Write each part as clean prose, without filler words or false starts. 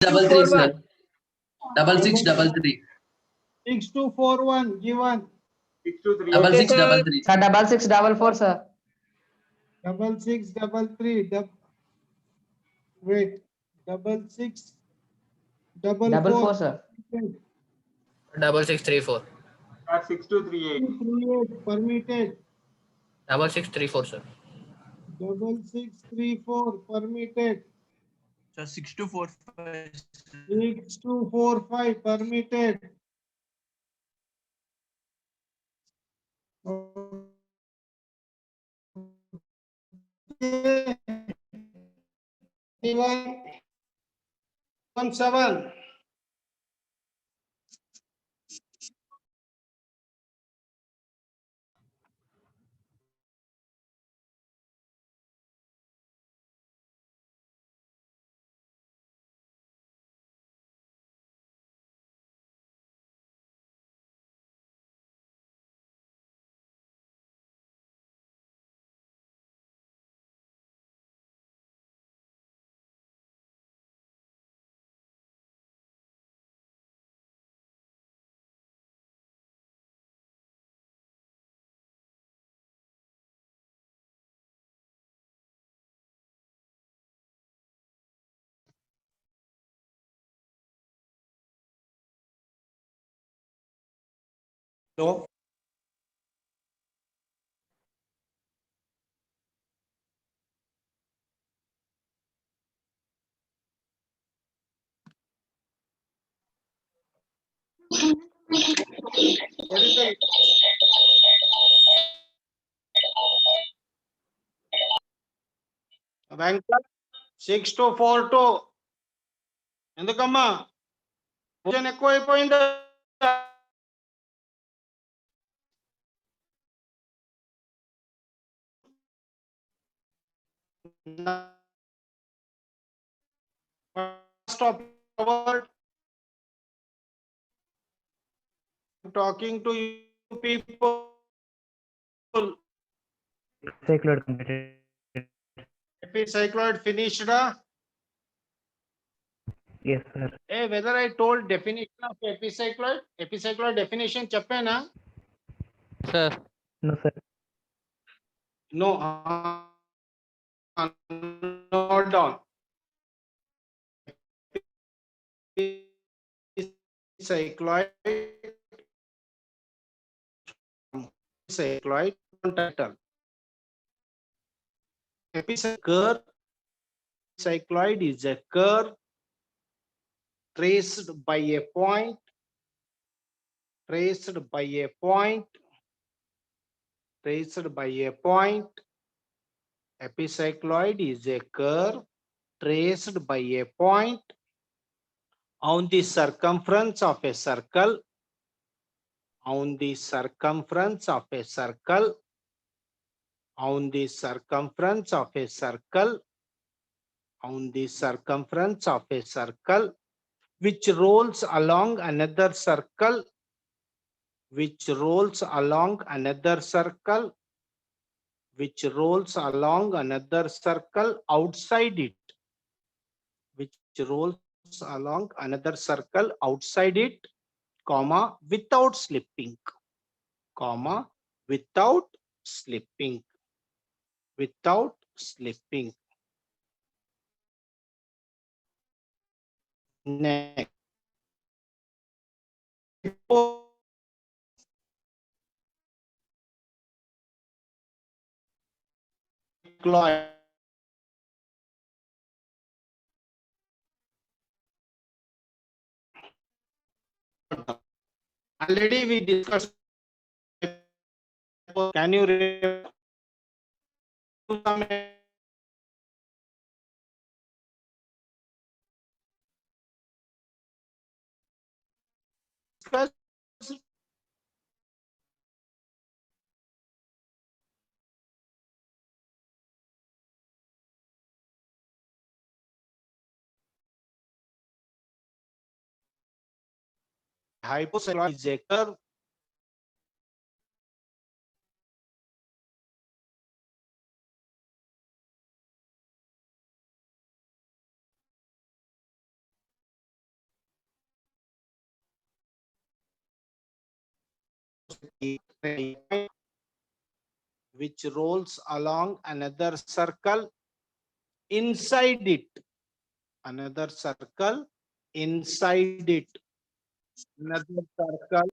double three, sir. Double six, double three. 6241 given. 623. Double Okay, six, sir. double three. Sir, 6644, sir. 6633. Wait. 6644. 44, sir. 6634. 6238. 238 permitted. 6634, sir. 6634 permitted. Sir, 6245. 6245 permitted. Okay. Anyone? 17. No. What is the Venkat 6242 ఎందుకమ్మా భోజనం ఎక్కువైపోయిందా stop talking to you people. Cycloid completed. Epicycloid finished. Yes, sir. Hey, whether I told definition of epicycloid? Epicycloid definition చెప్పానా? Sir. No, sir. No. Note down. Epicycloid. Epicycloid title. Epicycloid is a curve traced by a point. Traced by a point. Traced by a point. Epicycloid is a curve traced by a point on the circumference of a circle. On the circumference of a circle. On the circumference of a circle. On the circumference of a circle, which rolls along another circle. Which rolls along another circle. Which rolls along another circle outside it. Which rolls along another circle outside it, comma, without slipping, comma, without slipping, without slipping. Next. Already we discussed. Can you remember? Discuss. Hypocycloid is a curve which rolls along another circle inside it. Another circle inside it. Another circle.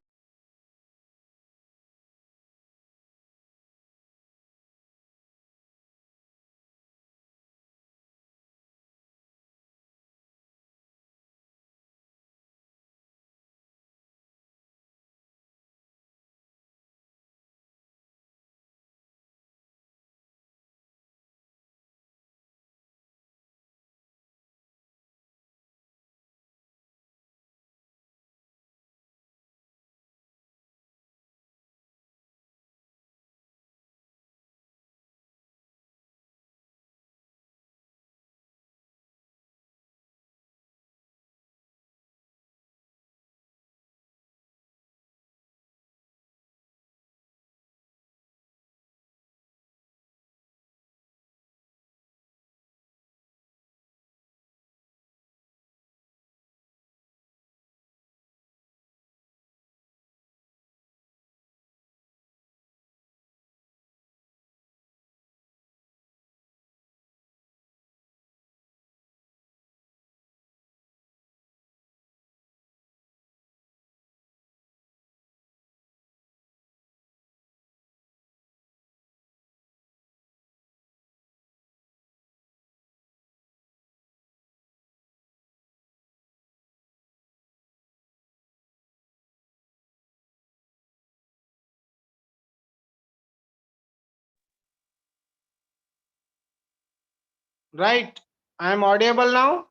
Right. I am audible now?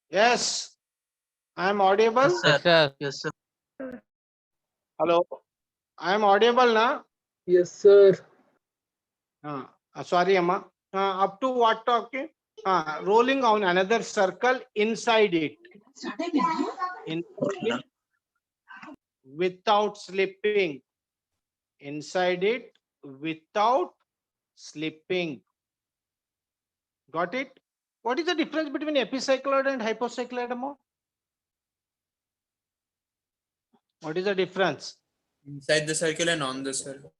Yes. I am audible? Yes, sir. Yes, sir. Yes, sir. Hello. I am audible now? Yes, sir. Sorry, Amma. Up to what talking? Rolling on another circle inside it. Inside it without slipping. Inside it without slipping. Got it? What is the difference between epicycloid and hypocycloid, Amma? What is the difference? Inside the circle and on the circle.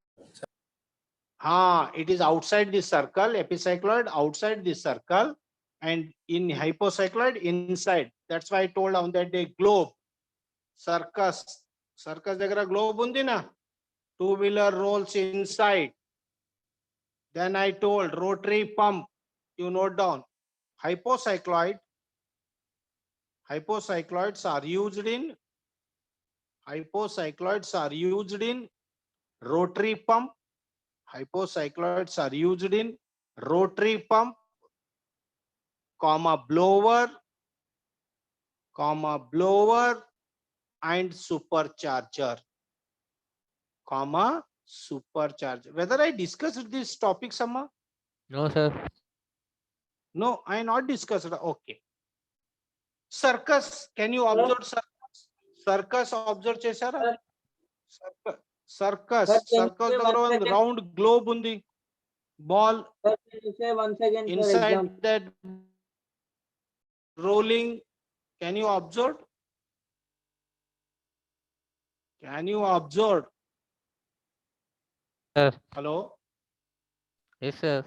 It is outside the circle, epicycloid outside the circle, and in hypocycloid inside. That's why I told on that day globe, circus. Circus దగ్గర globe ఉంది na. Two-wheeler rolls inside. Then I told rotary pump, you note down. Hypocycloid. Hypocycloids are used in rotary pump. Hypocycloids are used in rotary pump, blower, and supercharger, supercharger. Whether I discussed this topic, Sama? No, sir. No, I not discussed. Okay. Circus. Can you observe circus? Circus observe chesara? Circus. Circus దగ్గర ಒಂದು round globe ఉంది. Ball inside that rolling. Can you observe? Can you observe? Sir. Hello? Yes, sir.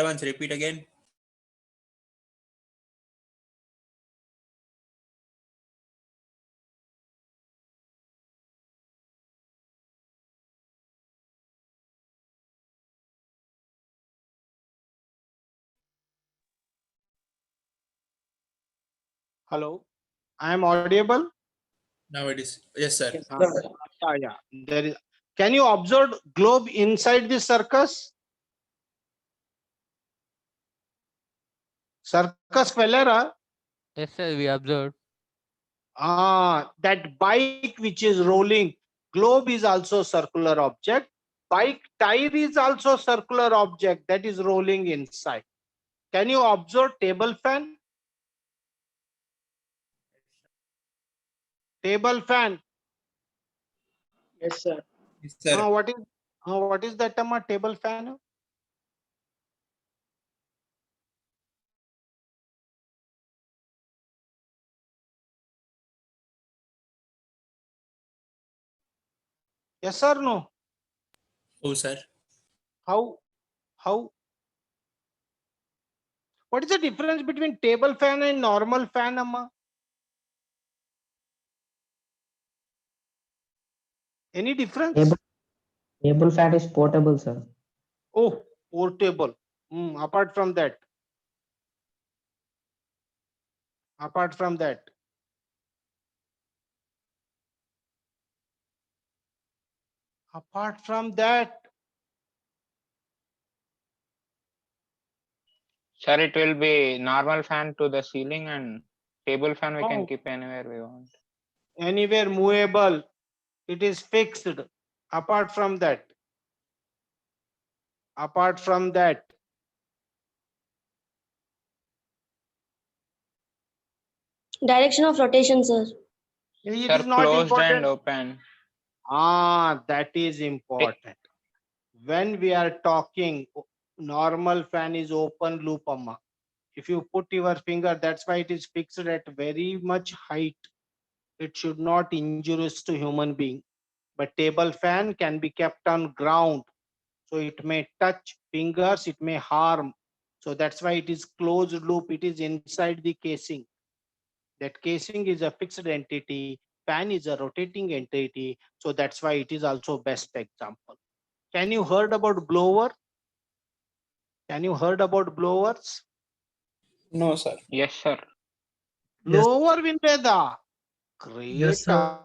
Once repeat again. Hello? I am audible? Now it is. Yes, sir. Yeah. There is. Can you observe globe inside the circus? Circus fellera. Yes, sir. We observed. That bike which is rolling, globe is also circular object. Bike tire is also circular object that is rolling inside. Can you observe table fan? Table fan. Yes, sir. Yes, sir. What is that term? Table fan? Yes or no? Oh, sir. How? What is the difference between table fan and normal fan, Amma? Any difference? Table fan is portable, sir. Oh, portable. Apart from that. Apart from that. Apart from that. Sir, it will be normal fan to the ceiling and table fan we can Oh. keep anywhere we want. Anywhere movable. It is fixed. Apart from that. Apart from that. Direction of rotation, sir. It Sir, is not closed important. and open. That is important. When we are talking, normal fan is open loop, Amma. If you put your finger, that's why it is fixed at very much height. It should not injurious to human being. But table fan can be kept on ground. So it may touch fingers, it may harm. So that's why it is closed loop. It is inside the casing. That casing is a fixed entity. Fan is a rotating entity. So that's why it is also best example. Can you heard about blower? Can you heard about blowers? No, sir. Yes, sir. Blower Vinveda. Great. Yes, sir.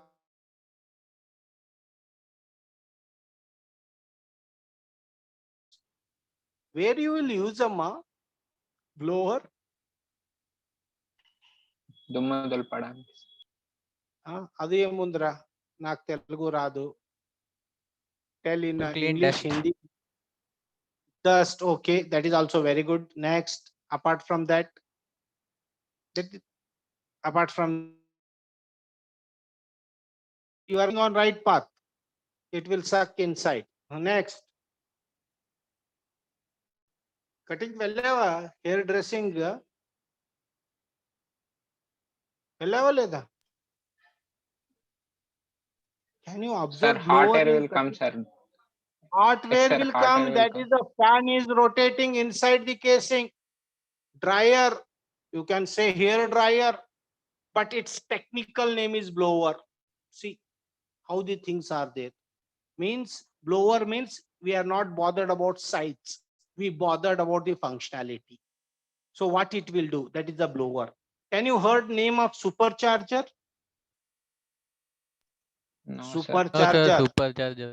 Where you will use blower? దుమ్ము దులపడానికి. అది ఏముందిరా నాకు తెలుగు రాదు. Tell in To clean English, dust. Hindi. Dust, okay, that is also very good. Next, apart from that, apart from, you are on right path. It will suck inside. Next, cutting వెళ్ళావా? Hair dressing వెళ్ళావా లేదా? Can you Sir, observe hot blower air in will come, cutting? sir. Hot Yes, air sir, will hot come. air will That come. is the fan is rotating inside the casing. Dryer, you can say hair dryer, but its technical name is blower. See how the things are there. Means blower means we are not bothered about size. We bothered about the functionality. So what it will do? That is the blower. Can you heard name of supercharger? No, sir. No, sir. Supercharger. Supercharger.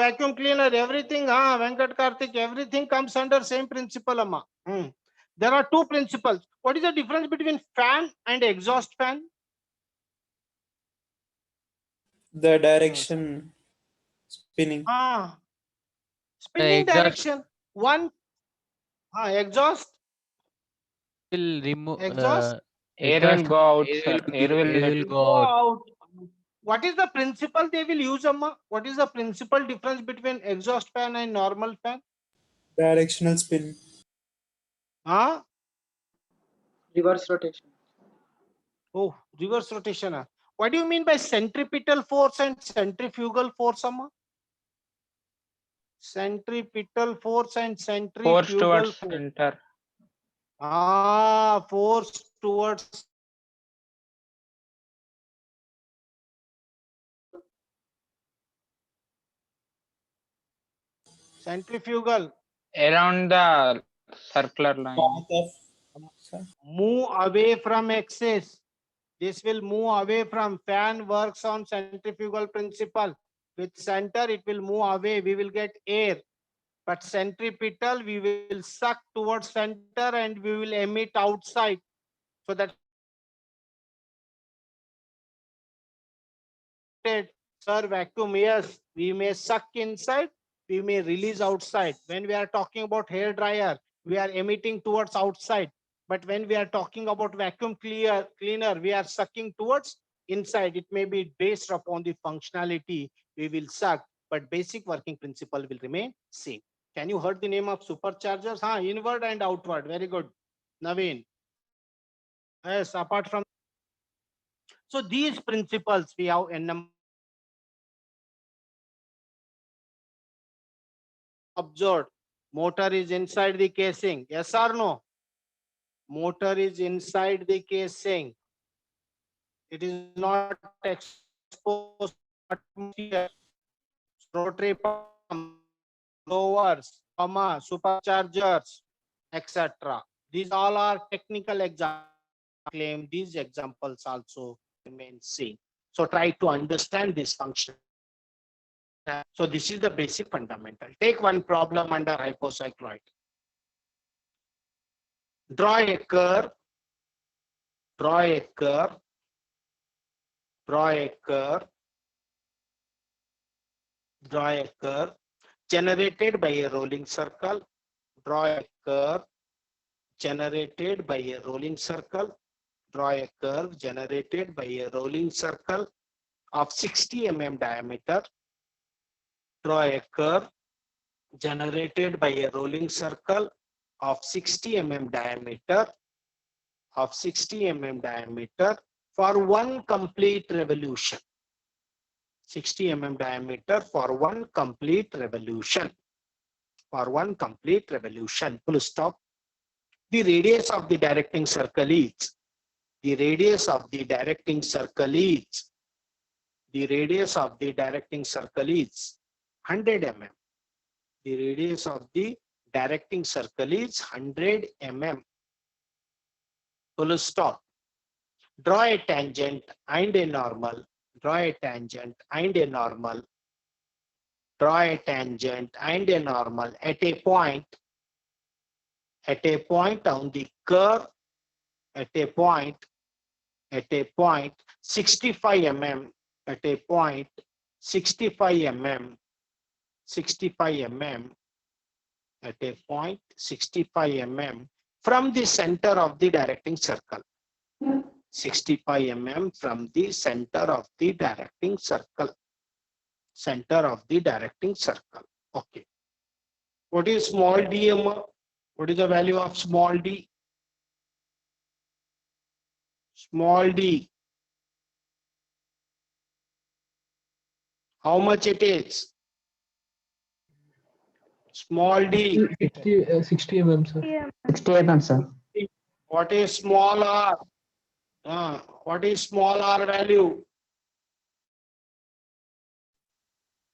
Vacuum cleaner, everything, Venkat Karthik, everything comes under same principle, Amma. There are two principles. What is the difference between fan and exhaust fan? The direction spinning. Spinning exhaust- direction. One, exhaust. Will remove. Exhaust? Air will go out, sir. Air will Air let will Go go out. out. What is the principle they will use, Amma? What is the principal difference between exhaust fan and normal fan? Directional spin. Reverse rotation. Oh, reverse rotation. What do you mean by centripetal force and centrifugal force, Amma? Centripetal force and centrifugal force towards force. center. Force towards. Centrifugal. Around the circular line. Path of Move away from axis. This will move away from fan works on centrifugal principle. With center, it will move away. We will get air. But centripetal, we will suck towards center and we will emit outside. So that, sir, vacuum, yes, we may suck inside, we may release outside. When we are talking about hair dryer, we are emitting towards outside. But when we are talking about vacuum cleaner, we are sucking towards inside. It may be based upon the functionality we will suck, but basic working principle will remain same. Can you heard the name of superchargers? Inward and outward. Very good. Naveen. Yes, apart from. So these principles we have n number observed. Motor is inside the casing. Yes or no? Motor is inside the casing. It is not exposed to atmosphere. Rotary pump, blowers, superchargers, etc. These all are technical examples. Claim these examples also remain same. So try to understand this function. So this is the basic fundamental. Take one problem under hypocycloid. Draw a curve. Draw a curve. Draw a curve. Draw a curve generated by a rolling circle. Draw a curve generated by a rolling circle. Draw a curve generated by a rolling circle of 60 mm diameter. Draw a curve generated by a rolling circle of 60 mm diameter for one complete revolution. 60 mm diameter for one complete revolution. Full stop. The radius of the directing circle is. The radius of the directing circle is. The radius of the directing circle is 100 mm. The radius of the directing circle is 100 mm. Full stop. Draw a tangent and a normal. Draw a tangent and a normal. Draw a tangent and a normal at a point on the curve, at a point 65 mm, at a point 65 mm, at a point 65 mm from the center of the directing circle. 65 mm from the center of the directing circle. Okay. What is small d? What is the value of small d? Small d. How much it is? Small d. 60 mm, sir. 60 mm, sir. What is small r? What is small r value?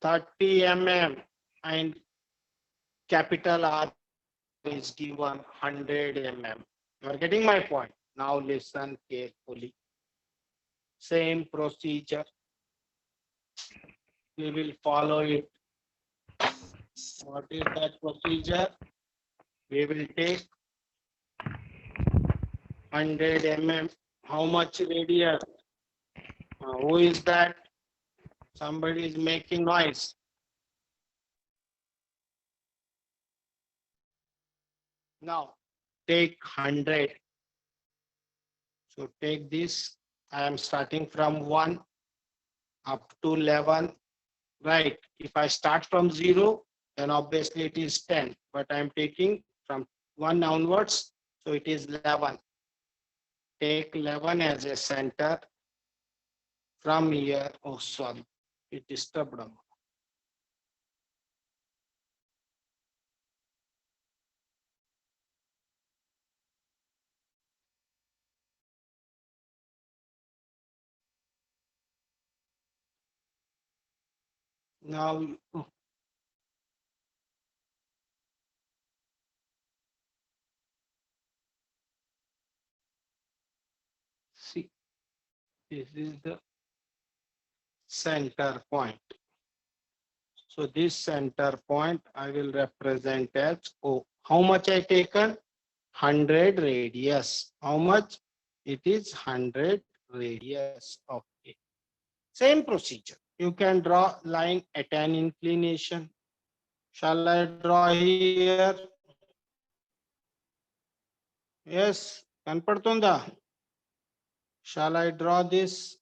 30 mm and capital R is given 100 mm. You are getting my point. Now listen carefully. Same procedure. We will follow it. What is that procedure? We will take 100 mm. How much radius? Who is that? Somebody is making noise. Now take 100. So take this. I am starting from 1 up to 11. Right. If I start from 0, then obviously it is 10. But I am taking from 1 onwards. So it is 11. Take 11 as a center. From here, oh sorry, it disturbed. Now, see, this is the center point. So this center point I will represent as O. How much I taken? 100 radius. How much? It is 100 radius. Okay. Same procedure. You can draw line at an inclination. Shall I draw here? Yes, Kanpadtunda. Shall I draw this?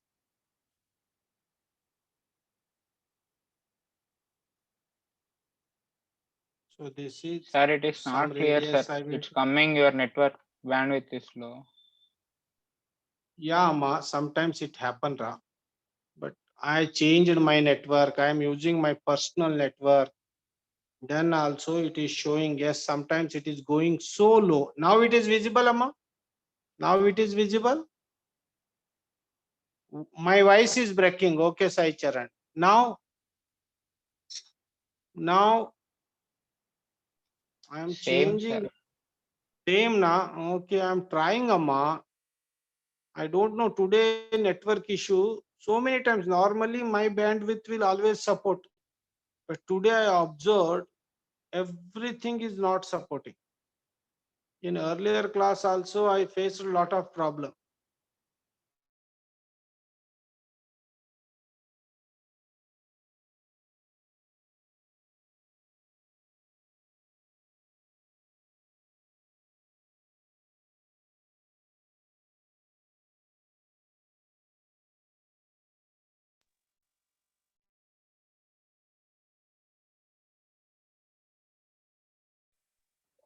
So this is. Sir, it is some not clear, radius sir. I will- It's coming, your network bandwidth is low. Yeah, ma, sometimes it happen, Ra. But I changed my network. I am using my personal network. Then also it is showing, yes, sometimes it is going so low. Now it is visible, Amma. Now it is visible. My voice is breaking. Okay, Sai Charan. Now I am Same, changing. sir. Same na. Okay, I am trying, Amma. I don't know today network issue. So many times. Normally my bandwidth will always support. But today I observed everything is not supporting. In earlier class also I faced a lot of problem.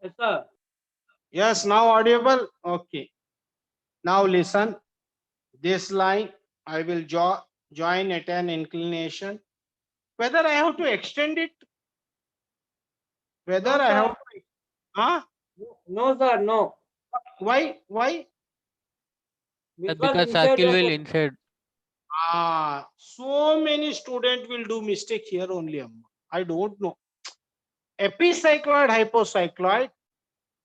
Yes, sir. Yes, now audible. Okay. Now listen. This line I will join at an inclination. Whether I have to extend it, whether No, I have sir. to, huh? No, sir, no. Why? Because circle will inside. So many students will do mistake here only. Amma. I don't know. Epicycloid, hypocycloid,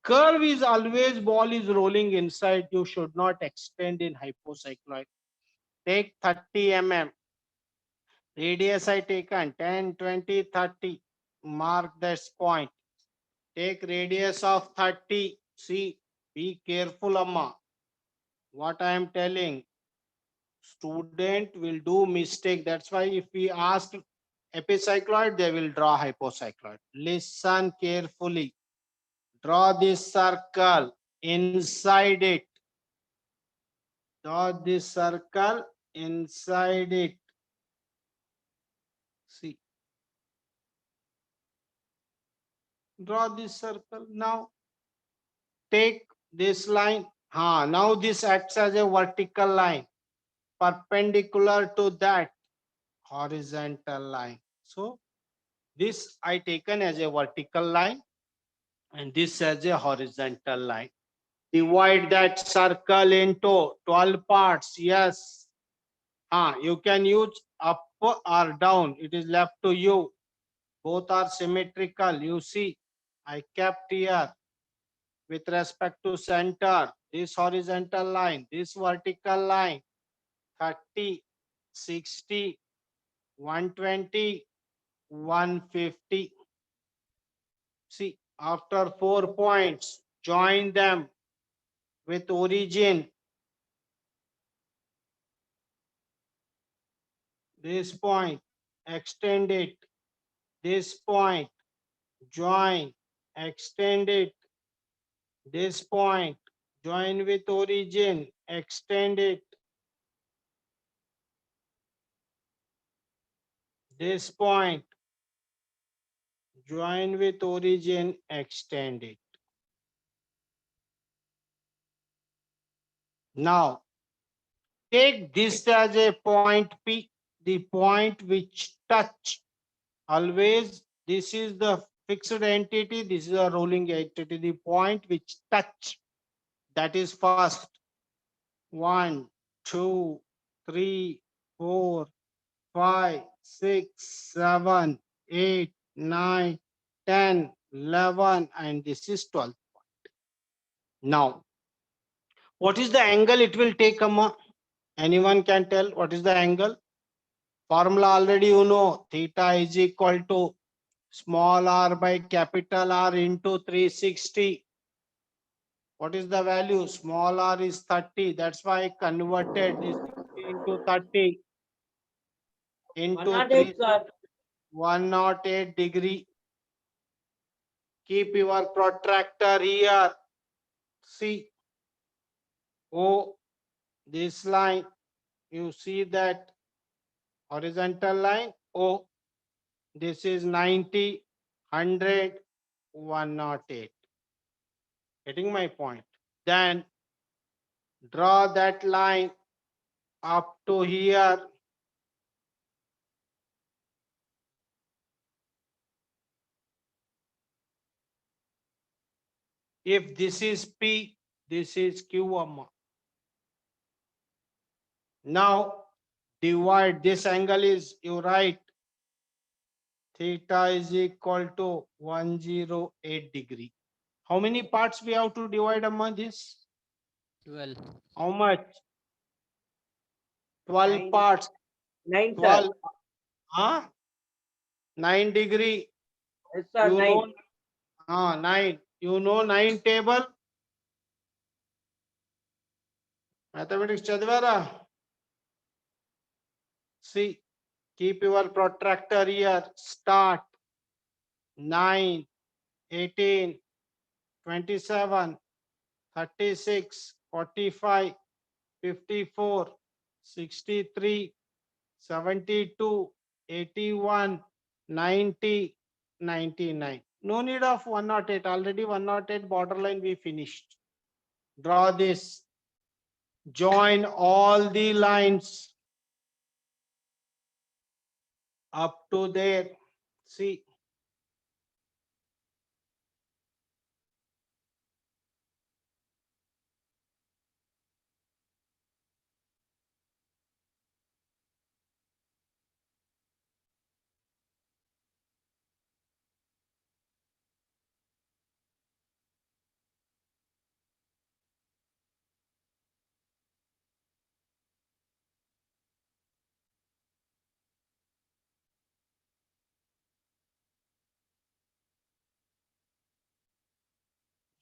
curve is always ball is rolling inside. You should not extend in hypocycloid. Take 30 mm. Radius I taken 10, 20, 30. Mark this point. Take radius of 30. See, be careful, Amma. What I am telling, student will do mistake. That's why if we ask epicycloid, they will draw hypocycloid. Listen carefully. Draw this circle inside it. Draw this circle inside it. See. Draw this circle. Now take this line. Now this acts as a vertical line perpendicular to that horizontal line. So this I taken as a vertical line and this as a horizontal line. Divide that circle into 12 parts. Yes. You can use up or down. It is left to you. Both are symmetrical. You see, I kept here with respect to center, this horizontal line, this vertical line, 30, 60, 120, 150. See, after 4 points, join them with origin. This point, extend it. This point, join, extend it. This point, join with origin, extend it. This point, join with origin, extend it. Now, take this as a point P, the point which touch. Always, this is the fixed entity, this is a rolling entity, the point which touch. That is first. 1, 2, 3, 4, 5, 6, 7, 8, 9, 10, 11, and this is 12. Now, what is the angle it will take, Amma? Anyone can tell what is the angle? Formula already you know, theta is equal to small r by capital R into 360. What is the value? Small r is 30. That's why I converted this 60 into 30 into 108 degree. Keep your protractor here. See, oh, this line, you see that horizontal line. Oh, this is 90, 100, 108. Getting my point? Then draw that line up to here. If this is P, this is Q, amma. Now divide, this angle is, you write theta is equal to 108 degree. How many parts we have to divide among this? 12. How much? 12 Nine. parts. 9, sir. 12. Huh? 9 degree. Yes, sir. You 9. know, 9. You know 9 table? Mathematics chadvara. See, keep your protractor here. Start. 9, 18, 27, 36, 45, 54, 63, 72, 81, 90, 99. No need of 108. Already 108 borderline we finished. Draw this. Join all the lines up to there. See.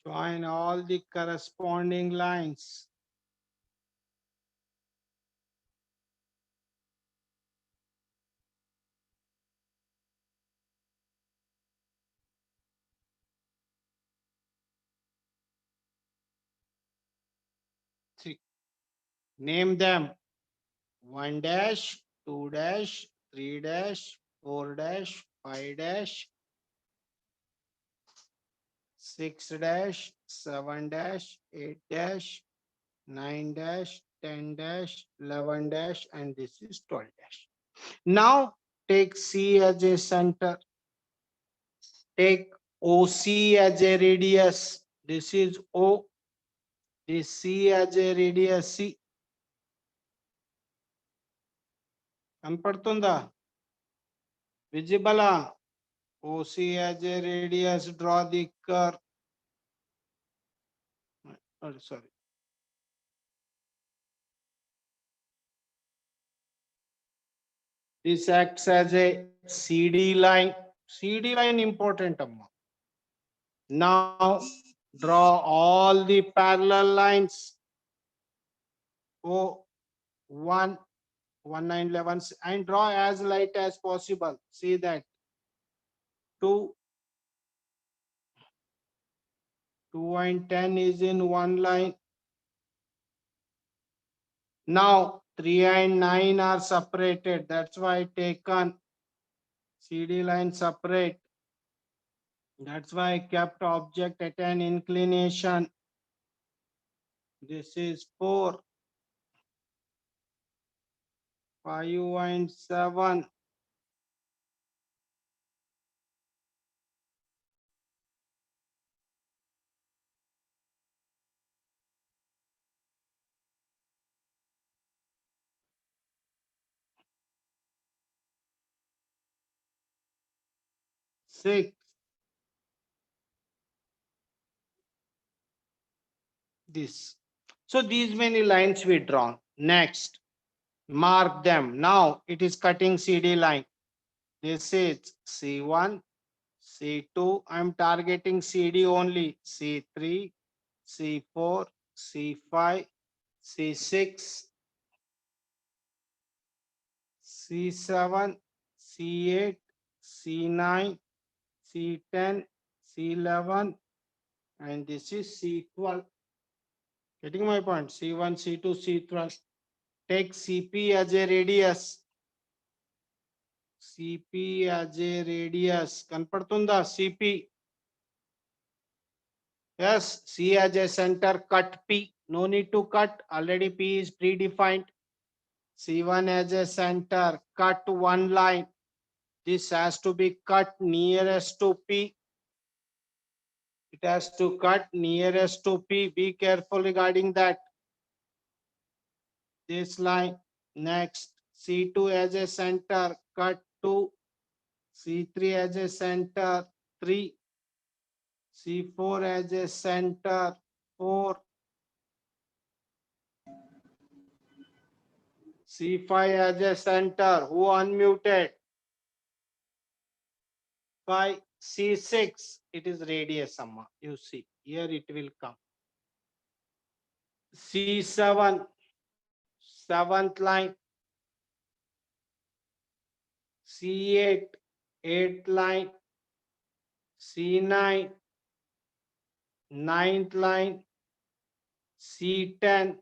Join all the corresponding lines. See, name them 1 dash, 2 dash, 3 dash, 4 dash, 5 dash, 6 dash, 7 dash, 8 dash, 9 dash, 10 dash, 11 dash, and this is 12 dash. Now take C as a center. Take OC as a radius. This is O. This C as a radius C. Kanpadtunda? Visible? OC as a radius, draw the curve. Oh, sorry. This acts as a CD line. CD line important, amma. Now draw all the parallel lines. O 1, 1, 9, 11, and draw as light as possible. See that 2, 2 and 10 is in one line. Now 3 and 9 are separated. That's why taken CD line separate. That's why I kept object at an inclination. This is 4, 5 and 7. Six. This. So these many lines we drawn. Next, mark them. Now it is cutting CD line. This is C1, C2. I'm targeting CD only. C3, C4, C5, C6, C7, C8, C9, C10, C11, and this is C12. Getting my point? C1, C2, C12. Take CP as a radius. CP as a radius. Kanpadtunda CP. Yes, C as a center, cut P. No need to cut. Already P is predefined. C1 as a center, cut one line. This has to be cut nearest to P. It has to cut nearest to P. Be careful regarding that. This line. Next, C2 as a center, cut 2. C3 as a center, 3. C4 as a center, 4. C5 as a center. Who unmuted? 5. C6. It is radius, Amma. You see, here it will come. C7. 7th line. C8. 8th line. C9. 9th line. C10.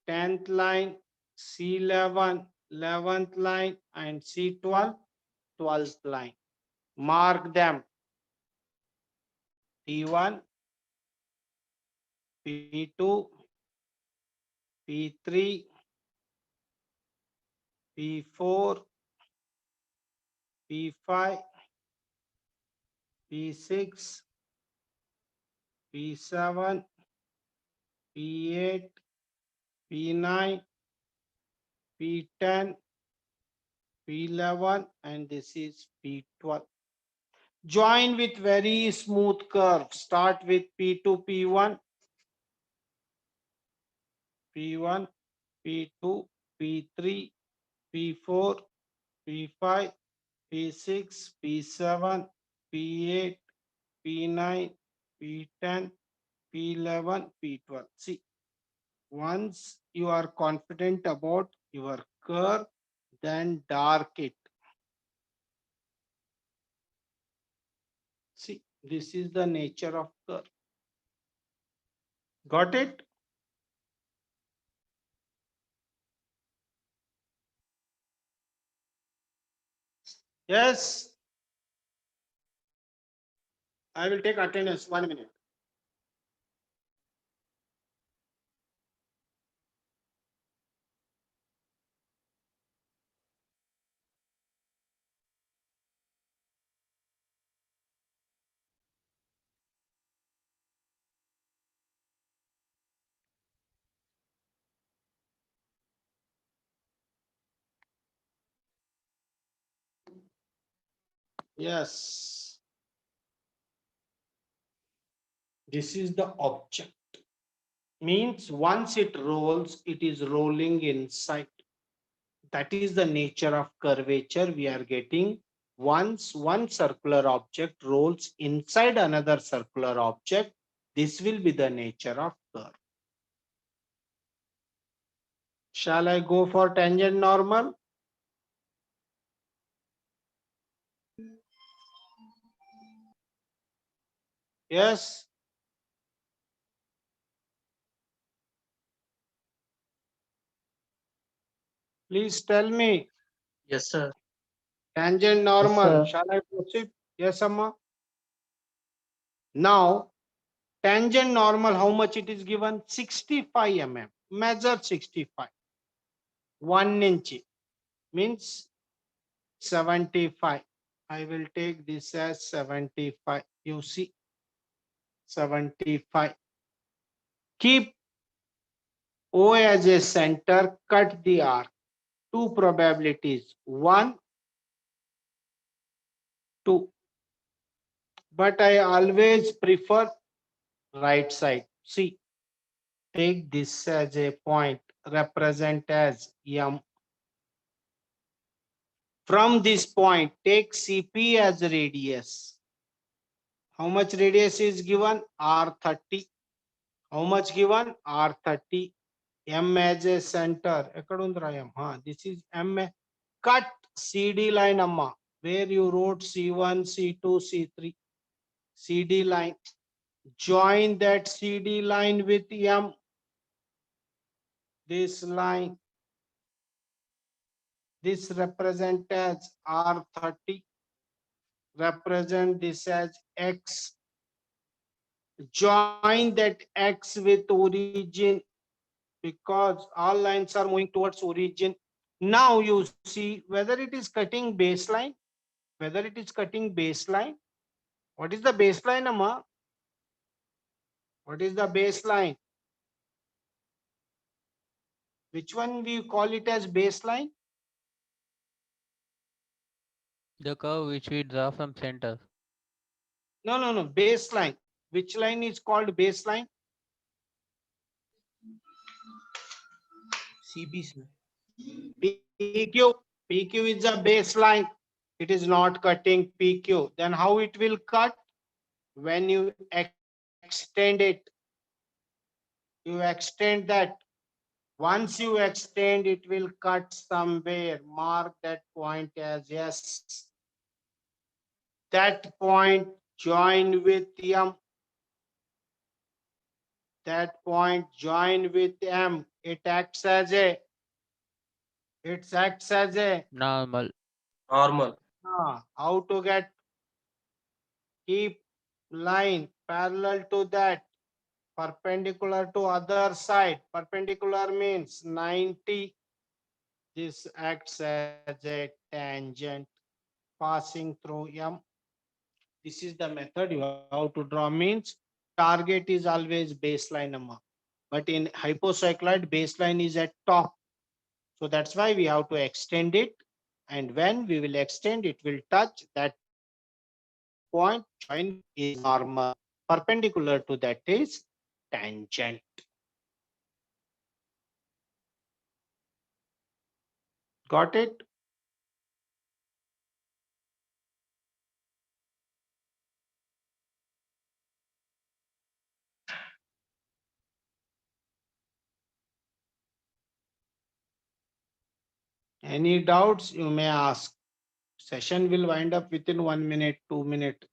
10th line. C11. 11th line. And C12. 12th line. Mark them. P1, P2, P3, P4, P5, P6, P7, P8, P9, P10, P11, and this is P12. Join with very smooth curve. Start with P2, P1, P1, P2, P3, P4, P5, P6, P7, P8, P9, P10, P11, P12. See, once you are confident about your curve, then dark it. See, this is the nature of curve. Got it? Yes. I will take attendance. 1 minute. Yes. This is the object. Means once it rolls, it is rolling inside. That is the nature of curvature we are getting. Once one circular object rolls inside another circular object, this will be the nature of curve. Shall I go for tangent normal? Yes. Please tell me. Yes, sir. Tangent normal. sir. Shall I proceed? Yes, Amma. Now, tangent normal, how much it is given? 65 mm. Measure 65. 1 inch means 75. I will take this as 75. You see, 75. Keep O as a center, cut the arc. Two probabilities, 1, 2. But I always prefer right side. See, take this as a point, represent as M. From this point, take CP as radius. How much radius is given? R30. How much given? R30. M as a center. This is M. Cut CD line, Amma. Where you wrote C1, C2, C3. CD line. Join that CD line with M. This line. This represent as R30. Represent this as X. Join that X with origin, because all lines are moving towards origin. Now you see whether it is cutting baseline. Whether it is cutting baseline. What is the baseline, Amma? What is the baseline? Which one we call it as baseline? The curve which we draw from center. No, baseline. Which line is called baseline? CB, sir. PQ. PQ is a baseline. It is not cutting PQ. Then how it will cut? When you extend it. You extend that. Once you extend, it will cut somewhere. Mark that point as yes. That point join with M. That point join with M. It acts as a. It acts as a. Normal. Normal. How to get? Keep line parallel to that. Perpendicular to other side. Perpendicular means 90. This acts as a tangent passing through M. This is the method you have to draw. Means target is always baseline number. But in hypocycloid, baseline is at top. So that's why we have to extend it. And when we will extend, it will touch that point. Join is normal. Perpendicular to that is tangent. Got it? Any doubts you may ask. Session will wind up within 1 minute, 2 minutes.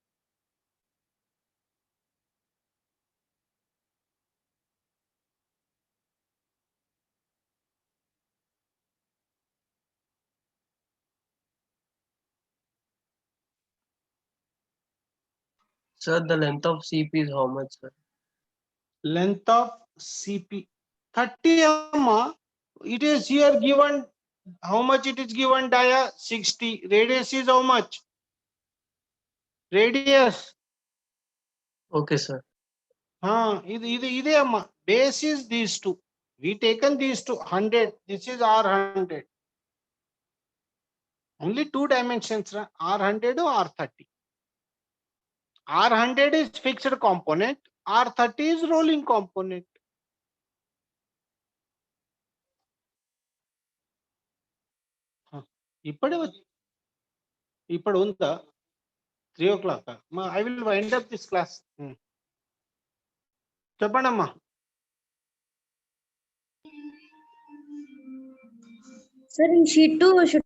Sir, the length of CP is how much, sir? Length of CP 30 mm. It is here given how much it is given dia 60. Radius is how much? Radius. Okay, sir. Ide amma. Base is these two. We taken these two 100. This is R100. Only two dimensions, R100 or R30. R100 is fixed component. R30 is rolling component. ఇప్పుడు ఉందా 3 o'clock. I will wind up this class. చెప్పండమ్మా. Sir, in sheet 2 should